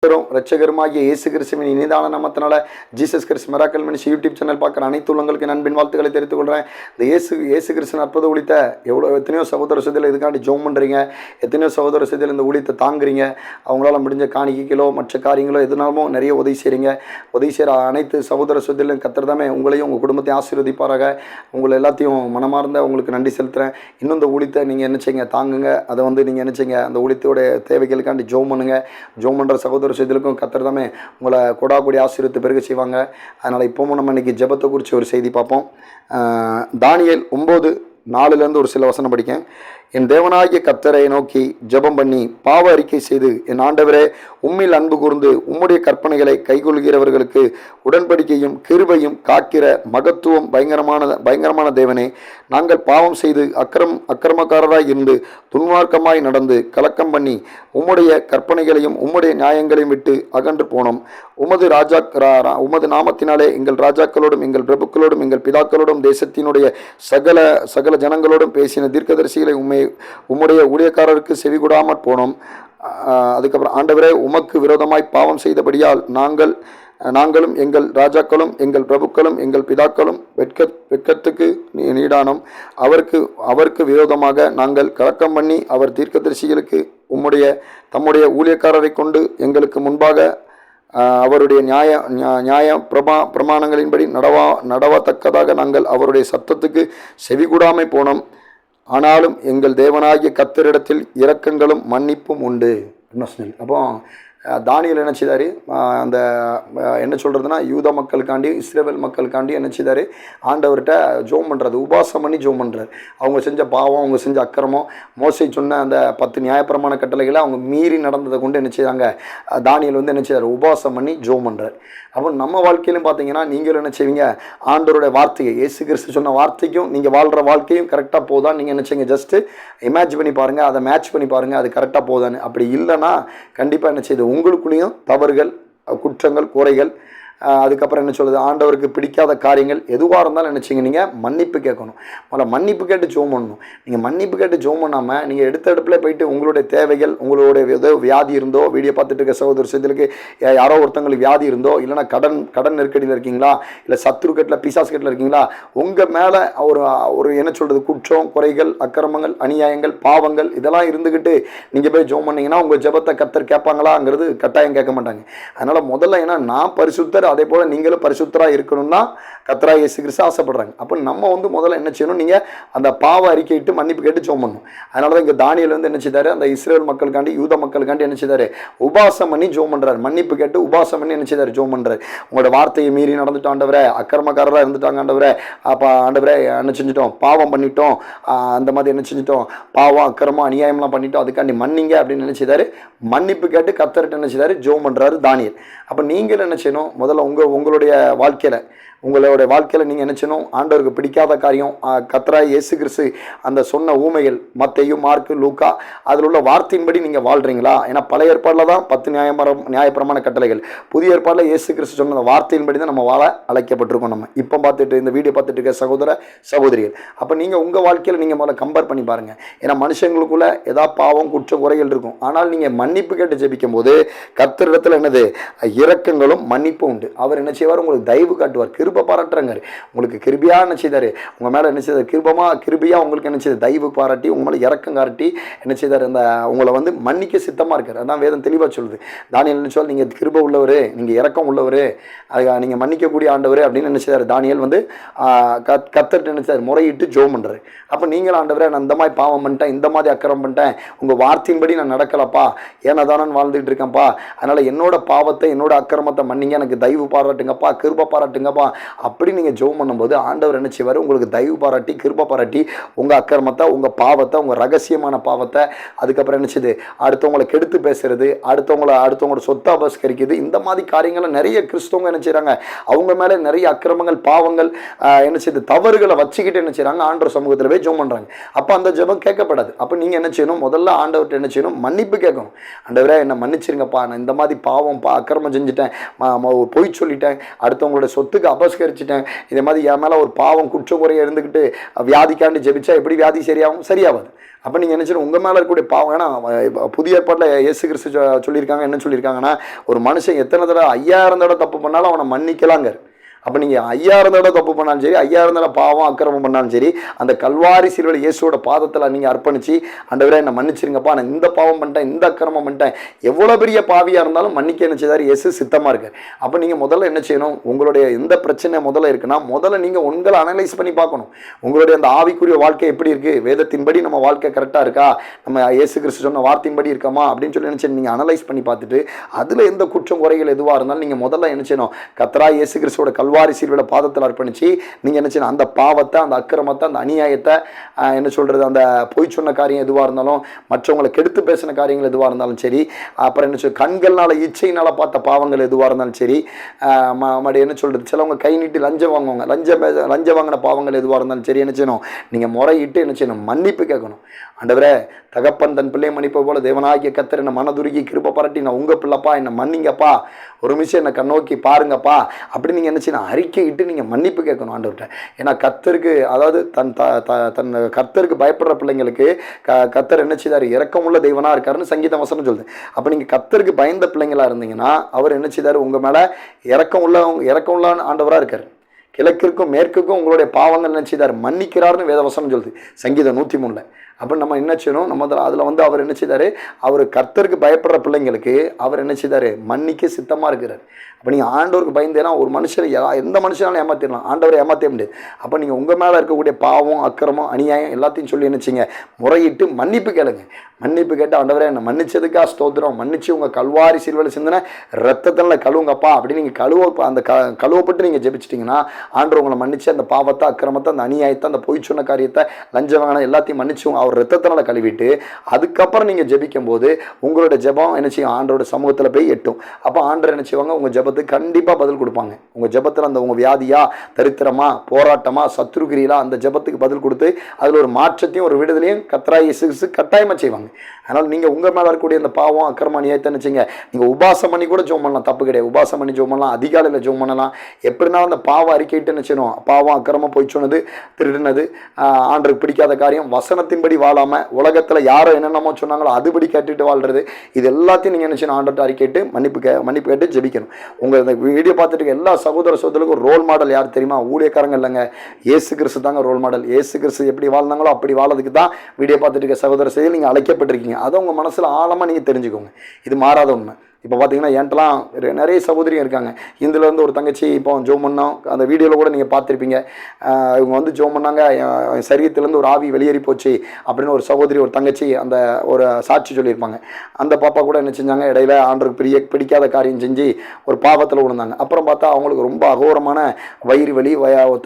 ரட்சகருமாகிய இயேசு கிறிஸ்துவின் இனிதான நாமத்தினால Jesus Christ miracle ministry YouTube channel பார்க்குற அனைத்து உள்ளங்களுக்கு நண்பின் வாழ்த்துக்களை தெரிவித்துக் கொள்கிறேன். இந்த இயேசு கிறிஸ்துவின் அற்புத ஊழியத்தை எத்தனையோ சகோதர சதியில் இதுக்காண்டி ஜோம் பண்ணுறீங்க, எத்தனையோ சகோதர சதியில் இந்த ஊழியத்தை தாங்குறீங்க. அவங்களால முடிஞ்ச காணிக்கைகளோ மற்ற காரியங்களோ எதுனாலும் நிறைய உதவி செய்கிறீங்க. உதவி செய்கிற அனைத்து சகோதர சதியிலும் கத்திரதாமே உங்களையும் உங்கள் குடும்பத்தையும் ஆசீர்வதிப்பாராக. உங்களை எல்லாத்தையும் மனமார்ந்த உங்களுக்கு நன்றி செலுத்துகிறேன். இன்னும் இந்த ஊழியத்தை நீங்கள் என்ன செய்யுங்க, தாங்குங்க. அதை நீங்கள் என்ன செய்யுங்க, அந்த ஊழியத்தோட தேவைகளுக்காண்டி ஜோம் பண்ணுங்க. ஜோம் பண்ணுற சகோதர சதிலுக்கும் கத்திரதாமே உங்களை கொடாக்கூடிய ஆசீர்வத்து பெருக செய்வாங்க. அதனால் இப்போவும் நம்ம இன்றைக்கி ஜெபத்தை குறித்து ஒரு செய்தி பார்ப்போம். தானியேல் 9:4 ஒரு சில வசனம் படிக்கேன். என் தேவனாகிய கர்த்தரை நோக்கி ஜெபம் பண்ணி பாவ அறிக்கை செய்து, என் ஆண்டவரே, உம்மில் அன்பு கூர்ந்து உம்முடைய கற்பனைகளை கைகொள்கிறவர்களுக்கு உடன்படிக்கையும் கிருபையும் காக்கிற மகத்துவம் பயங்கரமான தேவனே, நாங்கள் பாவம் செய்து அக்கிரமக்காரராய் இருந்து துன்மார்க்கமாய் நடந்து கலக்கம் பண்ணி உம்முடைய கற்பனைகளையும் உம்முடைய நியாயங்களையும் விட்டு அகன்று போனோம். உமது நாமத்தினாலே எங்கள் ராஜாக்களோடும் எங்கள் பிரபுக்களோடும் எங்கள் பிதாக்களோடும் தேசத்தினுடைய சகல ஜனங்களோடும் பேசின தீர்க்கதரிசிகளை உம்முடைய ஊழியக்காரருக்கு செவிகூடாமற் போனோம். அதுக்கப்புறம், ஆண்டவரே, உமக்கு விரோதமாய் பாவம் செய்தபடியால் நாங்களும் எங்கள் ராஜாக்களும் எங்கள் பிரபுக்களும் எங்கள் பிதாக்களும் வெட்கத்துக்கு நீடானோம். அவருக்கு விரோதமாக நாங்கள் கலக்கம் பண்ணி அவர் தீர்க்கதரிசிகளுக்கு தம்முடைய ஊழியக்காரரை கொண்டு எங்களுக்கு முன்பாக அவருடைய நியாய பிரமாணங்களின்படி நடவத்தக்கதாக நாங்கள் அவருடைய சத்தத்துக்கு செவிகூடாமை போனோம். ஆனாலும் எங்கள் தேவனாகிய கர்த்தரிடத்தில் இரக்கங்களும் மன்னிப்பும் உண்டு. அப்போ தானியேல் என்ன செய்தார், அந்த என்ன சொல்கிறதுனா யூத மக்களுக்காண்டி இஸ்ரவேல் மக்களுக்காண்டி என்ன செய்தார், ஆண்டவர்கிட்ட ஜோம் பண்ணுறது, உபாசம் பண்ணி ஜோம் பண்ணுறாரு. அவங்க செஞ்ச பாவம், அவங்க செஞ்ச அக்கிரமம், மோசே சொன்ன அந்த 10 நியாயப்பிரமாண கட்டளைகளை அவங்க மீறி நடந்ததை கொண்டு என்ன செய்தாங்க, தானியேல் என்ன செய்தார், உபாசம் பண்ணி ஜோம் பண்ணுறாரு. அப்போ நம்ம வாழ்க்கையிலும் பார்த்தீங்கன்னா நீங்களும் என்ன செய்வீங்க, ஆண்டவருடைய வார்த்தையை, இயேசு கிறிஸ்து சொன்ன வார்த்தைக்கும் நீங்கள் வாழ்கிற வாழ்க்கையும் கரெக்டாக போதான் நீங்கள் என்ன செய்யுங்க, ஜஸ்ட்டு இமேஜ் பண்ணி பாருங்கள், அதை மேட்ச் பண்ணி பாருங்கள், அது கரெக்டாக போதான்னு. அப்படி இல்லைன்னா கண்டிப்பாக என்ன செய்யுது, உங்களுக்குள்ளேயும் தவறுகள், குற்றங்கள், குறைகள், அதுக்கப்புறம் என்ன சொல்லுது, ஆண்டவருக்கு பிடிக்காத காரியங்கள் எதுவாக இருந்தாலும் என்ன செய்யுங்க, நீங்கள் மன்னிப்பு கேட்கணும். முதல்ல மன்னிப்பு கேட்டு ஜோம் பண்ணணும். நீங்கள் மன்னிப்பு கேட்டு ஜோம் பண்ணாமல் நீங்கள் எடுத்த இடத்துல போயிட்டு உங்களுடைய தேவைகள், உங்களுடைய ஏதோ வியாதி இருந்தோ, வீடியோ பார்த்துட்டு இருக்க சகோதர சகோதரிகளுக்கு யாரோ ஒருத்தங்களுக்கு வியாதி இருந்தோ, இல்லைனா கடன் நெருக்கடியில் இருக்கீங்களா, இல்லை சத்ருக்கட்டில் பிசாசுக்கட்டில் இருக்கீங்களா, உங்கள் மேலே ஒரு என்ன சொல்கிறது, குற்றம், குறைகள், அக்கிரமங்கள், அநியாயங்கள், பாவங்கள் இதெல்லாம் இருந்துக்கிட்டு நீங்கள் போய் ஜோம் பண்ணிங்கன்னா உங்கள் ஜெபத்தை கர்த்தர் கேட்பாங்களாங்கிறது கட்டாயம் கேட்க மாட்டாங்க. அதனால் முதல்ல ஏன்னா நான் பரிசுத்தர், அதே போல் நீங்களும் பரிசுத்தராக இருக்கணும்னா கர்த்தராகிய இயேசு கிறிஸ்து ஆசைப்படுறாங்க. அப்போ நம்ம முதல்ல என்ன செய்யணும், நீங்கள் அந்த பாவ அறிக்கையிட்டு மன்னிப்பு கேட்டு ஜெபம் பண்ணணும். அதனால தான் இங்கே தானியேல் என்ன செய்தார், அந்த இஸ்ரேல் மக்களுக்காண்டி, யூத மக்களுக்காண்டி என்ன செய்தார், உபாசம் பண்ணி ஜெபம் பண்ணுறாரு. மன்னிப்பு கேட்டு உபாசம் பண்ணி என்ன செய்தார், ஜெபம் பண்ணுறாரு. உங்களோட வார்த்தையை மீறி நடந்துட்டு ஆண்டவரே, அக்கிரமக்காரராக இருந்துட்டாங்க ஆண்டவரே, அப்போ ஆண்டவரே என்ன செஞ்சிட்டோம், பாவம் பண்ணிட்டோம், அந்த மாதிரி என்ன செஞ்சிட்டோம், பாவம் அக்கிரமம் அநியாயம்லாம் பண்ணிட்டோம், அதுக்காண்டி மன்னிங்க அப்படின்னு என்ன செய்தார், மன்னிப்பு கேட்டு கர்த்தர்கிட்ட என்ன செய்தார், ஜெபம் பண்ணுறாரு தானியேல். அப்போ நீங்கள் என்ன செய்யணும், முதல்ல உங்களுடைய வாழ்க்கையில் நீங்கள் என்ன செய்யணும், ஆண்டவருக்கு பிடிக்காத காரியம், கர்த்தராகிய இயேசு கிறிஸ்து அந்த சொன்ன ஊமைகள் மத்தேயு, மார்க்கு, லூக்கா அதில் உள்ள வார்த்தையின்படி நீங்கள் வாழ்கிறீங்களா? ஏன்னா பழைய ஏற்பாடில் தான் 10 நியாயப்பிரமாண கட்டளைகள், புதிய ஏற்பாடில் இயேசு கிறிஸ்து சொன்ன அந்த வார்த்தையின்படி தான் நம்ம வாழ அழைக்கப்பட்டிருக்கோம். நம்ம இப்போ இந்த வீடியோ பார்த்துட்டு இருக்க சகோதர சகோதரிகள், அப்போ நீங்கள் உங்கள் வாழ்க்கையில் நீங்கள் முதல்ல கம்பேர் பண்ணி பாருங்கள். ஏன்னா மனுஷங்களுக்குள்ள ஏதாவது பாவம், குற்றம், குறைகள் இருக்கும். ஆனால் நீங்கள் மன்னிப்பு கேட்டு ஜெபிக்கும் போது கர்த்தரிடத்தில் என்னது, இரக்கங்களும் மன்னிப்பும் உண்டு. அவர் என்ன செய்வார், உங்களுக்கு தயவு காட்டுவார், கிருபை பாராட்டுறாங்க. உங்களுக்கு கிருபியாக என்ன செய்தார், உங்கள் மேலே என்ன செய்தார், கிருபியாக உங்களுக்கு என்ன செய்தார், தயவு பாராட்டி உங்கள் மேலே இறக்கம் காட்டி என்ன செய்தார், அந்த உங்களை மன்னிக்க சித்தமாக இருக்கார். அதான் வேதம் தெளிவாக சொல்லுது. தானியேல் என்ன சொல், நீங்கள் கிருபை உள்ளவர், நீங்கள் இறக்கம் உள்ளவர், அது நீங்கள் மன்னிக்கக்கூடிய ஆண்டவர் அப்படின்னு என்ன செய்தார், தானியேல் கர்த்தர்கிட்ட என்ன செய்தார், முறையிட்டு ஜெபம் பண்ணுறாரு. அப்போ நீங்கள் ஆண்டவரே, நான் இந்த மாதிரி பாவம் பண்ணிட்டேன், இந்த மாதிரி அக்கிரமம் பண்ணிட்டேன், உங்கள் வார்த்தையின்படி நான் நடக்கலப்பா, ஏன்னா தானே வாழ்ந்துட்டு இருக்கேன்ப்பா, அதனால் என்னோட பாவத்தை, என்னோட அக்கிரமத்தை மன்னிங்க, எனக்கு தயவு பாராட்டுங்கப்பா, கிருபை பாராட்டுங்கப்பா அப்படி நீங்கள் ஜெபம் பண்ணும்போது ஆண்டவர் என்ன செய்வார், உங்களுக்கு தயவு பாராட்டி, கிருபை பாராட்டி உங்கள் அக்கிரமத்தை, உங்கள் பாவத்தை, உங்கள் ரகசியமான பாவத்தை, அதுக்கப்புறம் என்ன செய்யுது, அடுத்தவங்களை கெடுத்து பேசுறது, அடுத்தவங்களோட சொத்தை அபஸ்கரிக்குது, இந்த மாதிரி காரியங்களை நிறைய கிறிஸ்தவங்க என்ன செய்கிறாங்க, அவங்க மேலே நிறைய அக்கிரமங்கள், பாவங்கள், என்ன செய்யுது, தவறுகளை வச்சுக்கிட்டு என்ன செய்கிறாங்க, ஆண்டவர் சமூகத்தில் போய் ஜெபம் பண்ணுறாங்க. அப்போ அந்த ஜெபம் கேட்கப்படாது. அப்போ நீங்கள் என்ன செய்யணும், முதல்ல ஆண்டவர்கிட்ட என்ன செய்யணும், மன்னிப்பு கேட்கணும். ஆண்டவரே, என்ன மன்னிச்சிருங்கப்பா, நான் இந்த மாதிரி பாவம், அக்கிரமம் செஞ்சுட்டேன், பொய் சொல்லிட்டேன், அடுத்தவங்களோட சொத்துக்கு நமஸ்கரிச்சிட்டேன், இதே மாதிரி என் மேலே ஒரு பாவம் குற்றம் குறைய இருந்துக்கிட்டு வியாதிக்காண்டு ஜெபிச்சா எப்படி வியாதி சரியாகும்? சரியாகாது. அப்போ நீங்கள் என்ன செய்யணும், உங்கள் மேலே இருக்கக்கூடிய பாவம். ஏன்னா புதிய ஏற்பாட்டில் இயேசு கிறிஸ்து சொல்லியிருக்காங்க, என்ன சொல்லியிருக்காங்கன்னா, ஒரு மனுஷன் எத்தனை தடவை 5000 தடவை தப்பு பண்ணாலும் அவனை மன்னிக்கலாங்க. அப்போ நீங்கள் 5000 தடவை தப்பு பண்ணாலும் சரி, 5000 தடவை பாவம் அக்கிரமம் பண்ணாலும் சரி, அந்த கல்வாரி சிலுவையில் இயேசுவோட பாதத்தில் நீங்கள் அர்ப்பணித்து, ஆண்டவரே என்னை மன்னிச்சிருங்கப்பா, நான் இந்த பாவம் பண்ணிட்டேன், இந்த அக்கிரமம் பண்ணிட்டேன், எவ்வளோ பெரிய பாவியாக இருந்தாலும் மன்னிக்க என்ன செய்தார்? இயேசு சித்தமாக இருக்கார். அப்போ நீங்கள் முதல்ல என்ன செய்யணும், உங்களுடைய எந்த பிரச்சனை முதல்ல இருக்குன்னா, முதல்ல நீங்கள் உங்களை அனலைஸ் பண்ணி பார்க்கணும். உங்களுடைய அந்த ஆவிக்குரிய வாழ்க்கை எப்படி இருக்குது, வேதத்தின்படி நம்ம வாழ்க்கை கரெக்டாக இருக்கா, நம்ம இயேசு கிறிஸ்து சொன்ன வார்த்தையின்படி இருக்கமா அப்படின்னு சொல்லி என்ன செய்யணும், நீங்கள் அனலைஸ் பண்ணி பார்த்துட்டு அதில் எந்த குற்றம் குறைகள் எதுவாக இருந்தாலும் நீங்கள் முதல்ல என்ன செய்யணும், கர்த்தராகிய இயேசு கிறிஸ்துவோட கல்வாரி சிலுவையில் பாதத்தில் அர்ப்பணிச்சு நீங்கள் என்ன செய்யணும், அந்த பாவத்தை, அந்த அக்கிரமத்தை, அந்த அநியாயத்தை, என்ன சொல்கிறது, அந்த பொய் சொன்ன காரியம் எதுவாக இருந்தாலும், மற்றவங்களை கெடுத்து பேசின காரியங்கள் எதுவாக இருந்தாலும் சரி, அப்புறம் என்ன சொல் கண்கள்னால இச்சையினால் பார்த்த பாவங்கள் எதுவாக இருந்தாலும் சரி, மறுபடியும் என்ன சொல்கிறது, சிலவங்க கை நீட்டி லஞ்சம் வாங்குவாங்க, லஞ்சம் வாங்கின பாவங்கள் எதுவாக இருந்தாலும் சரி, என்ன செய்யணும், நீங்கள் முறையிட்டு என்ன செய்யணும், மன்னிப்பு கேட்கணும். ஆண்டவரே, தகப்பன் தன் பிள்ளை மன்னிப்பை போல தேவனாகிய கர்த்தர் என்னை மனதுருகி கிருபை பாராட்டி, நான் உங்கள் பிள்ளைப்பா, என்னை மன்னிங்கப்பா, ஒரு நிமிஷம் என்னை கண்ணோக்கி பாருங்கப்பா அப்படி நீங்கள் என்ன செய்யணும், அறிக்கையிட்டு நீங்கள் மன்னிப்பு கேட்கணும் ஆண்டவர்கிட்ட. ஏன்னா கர்த்தருக்கு, அதாவது தன் கர்த்தருக்கு பயப்படுற பிள்ளைங்களுக்கு கர்த்தர் என்ன செய்தார், இரக்கமுள்ள தெய்வனாக இருக்காருன்னு சங்கீத வசனம் சொல்லுது. அப்போ நீங்கள் கர்த்தருக்கு பயந்த பிள்ளைங்களா இருந்தீங்கன்னா அவர் என்ன செய்தார், உங்கள் மேலே இரக்கமுள்ள ஆண்டவராக இருக்கார். கிழக்கிற்கும் மேற்குக்கும் உங்களுடைய பாவங்கள் என்ன செய்தார், மன்னிக்கிறார்னு வேதவசனம் சொல்லுது சங்கீதம் 103. அப்போ நம்ம என்ன செய்யணும், நம்ம அதில் வந்து அவர் என்ன செய்தார், அவர் கர்த்தருக்கு பயப்படுற பிள்ளைங்களுக்கு அவர் என்ன செய்தார், மன்னிக்க சித்தமாக இருக்கிறார். அப்போ நீங்கள் ஆண்டவருக்கு பயந்தேன்னா ஒரு மனுஷனை எந்த மனுஷனாலும் ஏமாற்றிடலாம், ஆண்டவரை ஏமாற்ற முடியாது. அப்போ நீங்கள் உங்கள் மேலே இருக்கக்கூடிய பாவம் அக்கிரமம் அநியாயம் எல்லாத்தையும் சொல்லி என்னச்சிங்க, முறையிட்டு மன்னிப்பு கேளுங்க. மன்னிப்பு கேட்டு, ஆண்டவரே என்னை மன்னிச்சதுக்காக ஸ்தோத்திரம், மன்னிச்சு உங்கள் கல்வாரி சிலுவையில் சிந்தின ரத்தத்தில் கழுவுங்கப்பா அப்படி நீங்கள் அந்த கழுவப்பட்டு நீங்கள் ஜெபிச்சிட்டிங்கன்னா ஆண்டவர் உங்களை மன்னிச்சு அந்த பாவத்தை, அக்கிரமத்தை, அந்த அநியாயத்தை, அந்த பொய் சொன்ன காரியத்தை, லஞ்சம் வாங்கின எல்லாத்தையும் மன்னிச்சு அவர் ரத்தத்தினால கழுவிட்டு அதுக்கப்புறம் நீங்கள் ஜெபிக்கும் போது உங்களோட ஜெபம் என்ன செய்யும், ஆண்டோட சமூகத்தில் போய் எட்டும். அப்போ ஆண்டவர் என்ன செய்வாங்க, உங்கள் ஜெபத்துக்கு கண்டிப்பாக பதில் கொடுப்பாங்க. உங்கள் ஜெபத்தில் அந்த உங்கள் வியாதியா, தரித்திரமா, போராட்டமா, சத்ருகிரியிலா அந்த ஜெபத்துக்கு பதில் கொடுத்து அதில் ஒரு மாற்றத்தையும் ஒரு விடுதலையும் கர்த்தராகிய இயேசு கிறிஸ்து கட்டாயமாக செய்வாங்க. அதனால் நீங்கள் உங்கள் மேலே இருக்கக்கூடிய இந்த பாவம் அக்கிரம அநியாயத்தை நினச்சிங்க, நீங்கள் உபாசம் பண்ணி கூட ஜெபம் பண்ணலாம், தப்பு கிடையாது. உபாசம் பண்ணி ஜெபம் பண்ணலாம், அதிகாலையில் ஜெபம் பண்ணலாம். எப்படினாலும் அந்த பாவம் அறிக்கைட்டு நினச்சிடும், பாவம் அக்கிரமம் போய் சொன்னது, திருடினது, ஆண்டருக்கு பிடிக்காத காரியம், வசனத்தின்படி வாழாமல் உலகத்தில் யாரோ என்னென்னமோ சொன்னாங்களோ அதுபடி கேட்டுட்டு வாழ்றது, இது எல்லாத்தையும் நீங்கள் நினச்சிடும் ஆண்டர்கிட்ட அறிக்கைட்டு மன்னிப்பு கேட்டு ஜெபிக்கணும். உங்கள் இந்த வீடியோ பார்த்துட்டு எல்லா சகோதர சகோதரர்களுக்கும் ரோல் மாடல் யார் தெரியுமா, ஊழியக்காரங்க இல்லைங்க, இயேசு கிறிஸ்து தாங்க ரோல் மாடல். இயேசு கிறிஸ்து எப்படி வாழ்ந்தாங்களோ அப்படி வாழறதுக்கு தான் வீடியோ பார்த்துட்டு இருக்க சகோதர செய்தி நீங்கள் அழைக்கப்பட்டிருக்கீங்க. அதை உங்கள் மனசில் ஆழமாக நீங்கள் தெரிஞ்சுக்கோங்க. இது மாறாத உண்மை. இப்போ பார்த்தீங்கன்னா என்கிட்டலாம் நிறைய சகோதரியும் இருக்காங்க. இந்துலேருந்து ஒரு தங்கச்சி இப்போ ஜோம் பண்ணோம், அந்த வீடியோவில் கூட நீங்கள் பார்த்துருப்பீங்க. இவங்க வந்து ஜோம் பண்ணாங்க, சரீரத்துலேருந்து ஒரு ஆவி வெளியேறி போச்சு அப்படின்னு ஒரு சகோதரி, ஒரு தங்கச்சி அந்த ஒரு சாட்சி சொல்லியிருப்பாங்க. அந்த பாப்பா கூட என்ன செஞ்சாங்க, இடையில ஆண்டருக்கு பிடிக்காத காரியம் செஞ்சு ஒரு பாவத்தில் விழுந்தாங்க. அப்புறம் பார்த்தா அவங்களுக்கு ரொம்ப அகோரமான வயிறு வலி,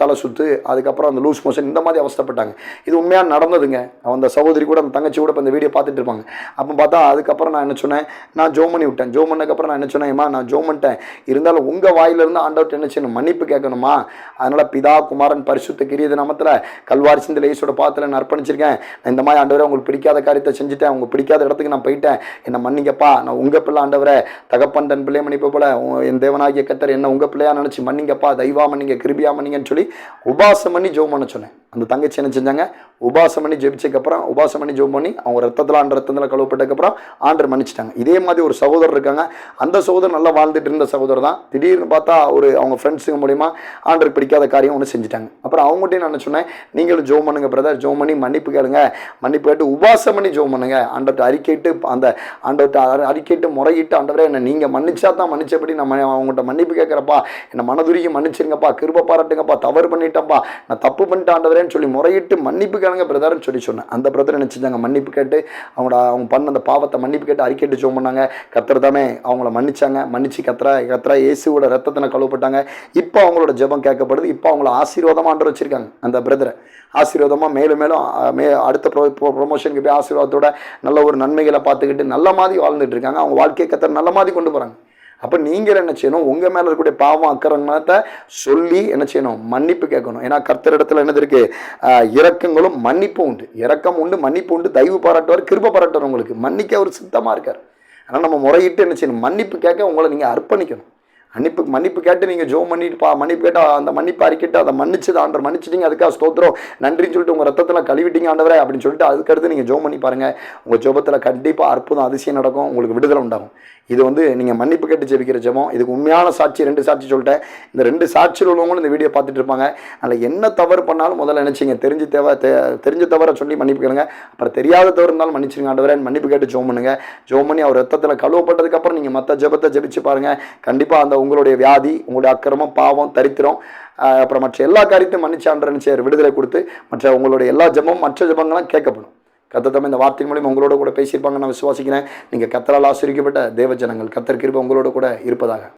தலை சுத்து, அதுக்கப்புறம் அந்த லூஸ் மோஷன், இந்த மாதிரி அவஸ்தப்பட்டாங்க. இது உண்மையாக நடந்ததுங்க. அந்த சகோதரி கூட அந்த தங்கச்சி கூட இப்போ இந்த வீடியோ பார்த்துட்டு இருப்பாங்க. அப்போ பார்த்தா அதுக்கப்புறம் நான் என்ன சொன்னேன், நான் ஜோம் பண்ணி விட்டேன். ஜோம் பண்ணதுக்கப்புறம் நான் என்ன சொன்னேன், நான் ஜோம் பண்ணிட்டேன், இருந்தாலும் உங்கள் வாயிலிருந்து ஆண்டவர்கிட்ட என்ன செய்யணும், மன்னிப்பு கேட்கணுமா. அதனால் பிதா குமாரன் பரிசுத்த கிரியது நாமத்தில் கல்வாரி சிலுவையில் இயேசுவோட பாதத்தில் நான் அர்ப்பணிச்சிருக்கேன். நான் இந்த மாதிரி ஆண்டவரை உங்களுக்கு பிடிக்காத காரியத்தை செஞ்சுட்டேன், உங்களுக்கு பிடிக்காத இடத்துக்கு நான் போயிட்டேன், என்னை மன்னிங்கப்பா, நான் உங்கள் பிள்ளை ஆண்டவரை, தகப்பன் தன் பிள்ளை மன்னிப்பு போல என் தேவனாகிய கர்த்தர் என்ன உங்கள் பிள்ளையா நினச்சி மன்னிங்கப்பா, தெய்வா மன்னிங்க, கிருபியா மன்னிங்கன்னு சொல்லி உபாசம் பண்ணி ஜோம் பண்ண சொன்னேன். அந்த தங்கச்சி என்ன செஞ்சாங்க, உபாசம் பண்ணி ஜெபிச்சதுக்கப்புறம், உபாசம் பண்ணி ஜோம் பண்ணி அவங்க ரத்தத்தில் கழுவப்பட்டதுக்கப்புறம் ஆண்டர் மன்னிச்சிட்டாங்க. இதே மாதிரி ஒரு சகோதரர் இருக்காங்க. அந்த சகோதரர் நல்லா வாழ்ந்துட்டு இருந்த சகோதரர் தான். திடீர்னு பார்த்தா அவங்க ஃப்ரெண்ட்ஸுங்க மூலிமா ஆண்டருக்கு பிடிக்காத காரியம் ஒன்று செஞ்சுட்டாங்க. அப்புறம் அவங்ககிட்டையும் நான் சொன்னேன், நீங்களும் ஜோம் பண்ணுங்க பிரதர், ஜோம் பண்ணி மன்னிப்பு கேளுங்க, மன்னிப்பு கேட்டு உபாசம் பண்ணி ஜோம் பண்ணுங்க, ஆண்டவர்கிட்ட அறிக்கைட்டு, அந்த ஆண்டவர்கிட்ட அறிக்கைட்டு முறையிட்டு, ஆண்டவரே என்னை நீங்கள் மன்னிச்சா தான் மன்னிச்சபடி நம்ம அவங்கள்ட்ட மன்னிப்பு கேட்குறப்பா, என்னை மனதுருகி மன்னிச்சிருங்கப்பா, கிருபை பாராட்டுங்கப்பா, தவறு பண்ணிட்டேன்ப்பா, நான் தப்பு பண்ணிட்டு ஆண்டவரேன்னு சொல்லி முறையிட்டு மன்னிப்பு கேளுங்க பிரதர்னு சொல்லி சொன்னேன். அந்த பிரதர் என்ன செஞ்சாங்க, மன்னிப்பு கேட்டு அவங்க பண்ண அந்த பாவத்தை மன்னிப்பு கேட்டு அறிக்கைட்டு ஜோம் பண்ணாங்க. கர்த்தர் தாமே அவங்கள மன்னிச்சாங்க. மன்னிச்சு கர்த்தரா இயேசுவோட ரத்தத்தினை கழுவப்பட்டாங்க. இப்போ அவங்களோட ஜெபம் கேட்கப்படுது. இப்போ அவங்கள ஆசீர்வாதமாக ஆண்டவர் வச்சிருக்காங்க. அந்த பிரதரை ஆசீர்வாதமாக மேலும் அடுத்த ப்ரொமோஷனுக்கு போய் ஆசீர்வாதத்தோட நல்ல ஒரு நன்மைகளை பார்த்துக்கிட்டு நல்ல மாதிரி வாழ்ந்துட்டு இருக்காங்க. அவங்க வாழ்க்கையை கர்த்தர் நல்ல மாதிரி கொண்டு போகிறாங்க. அப்போ நீங்கள் என்ன செய்யணும், உங்கள் மேலே இருக்கக்கூடிய பாவம் அக்கிரமத்தை சொல்லி என்ன செய்யணும், மன்னிப்பு கேட்கணும். ஏன்னா கர்த்தர் இடத்துல என்னது இருக்கு, இரக்கங்களும் மன்னிப்பும் உண்டு. இரக்கம் உண்டு, மன்னிப்பு உண்டு. தயவு பாராட்டுவார், கிருபை பாராட்டுவார். உங்களுக்கு மன்னிக்க அவர் சித்தமாக இருக்கார். ஆனால் நம்ம முறையிட்டு என்ன செய்யணும், மன்னிப்பு கேட்க உங்களை நீங்கள் அர்ப்பணிக்கணும். மன்னிப்பு கேட்டு நீங்கள் ஜோம் பண்ணிட்டு மன்னிப்பு கேட்டு அந்த மன்னிப்பு அறிக்கிட்டு அதை மன்னிச்சது ஆண்டவர் மன்னிச்சிட்டிங்க, அதுக்காக ஸ்தோத்திரம் நன்றின்னு சொல்லிட்டு உங்கள் ரத்தத்தில் கழுவிட்டீங்க ஆண்டவரே அப்படின்னு சொல்லிட்டு அதுக்கடுத்து நீங்கள் ஜோம் பண்ணி பாருங்கள். உங்கள் ஜெபத்தில் கண்டிப்பாக அற்புதம் அதிசயம் நடக்கும், உங்களுக்கு விடுதலை உண்டாகும். இது நீங்கள் மன்னிப்பு கேட்டு ஜெபிக்கிற ஜெபம். இதுக்கு உண்மையான சாட்சி 2 சாட்சி சொல்லிட்டேன். இந்த 2 சாட்சியில் உள்ளவங்களும் இந்த வீடியோ பார்த்துட்டு இருப்பாங்க. அதில் என்ன தவறு பண்ணாலும் முதல்ல நினச்சிங்க, தெரிஞ்ச தவறை சொல்லி மன்னிப்பு கேளுங்க. அப்புறம் தெரியாத தவறு இருந்தாலும் மன்னிச்சிருங்க ஆண்டவரே மன்னிப்பு கேட்டு ஜோம் பண்ணுங்க. ஜோம் பண்ணி அவர் ரத்தத்தில் கழுவப்பட்டதுக்கப்புறம் நீங்கள் மற்ற ஜெபத்தை ஜெபிச்சு பாருங்கள். கண்டிப்பாக அந்த உங்களுடைய வியாதி, உங்களுடைய அக்கிரமம், பாவம், தரித்திரம், அப்புறம் மற்ற எல்லா காரியத்தையும் மன்னிச்சான்றன்னு விடுதலை கொடுத்து மற்ற உங்களுடைய எல்லா ஜெபமும் மற்ற ஜெபங்களும் கேட்கப்படும். கர்த்தர் இந்த வார்த்தை மூலியம் உங்களோட கூட பேசியிருப்பாங்க நான் விசுவாசிக்கிறேன். நீங்கள் கர்த்தரால் ஆசீர்வதிக்கப்பட்ட தேவ ஜனங்கள். கர்த்தர் கிருபை உங்களோட கூட இருப்பதாக.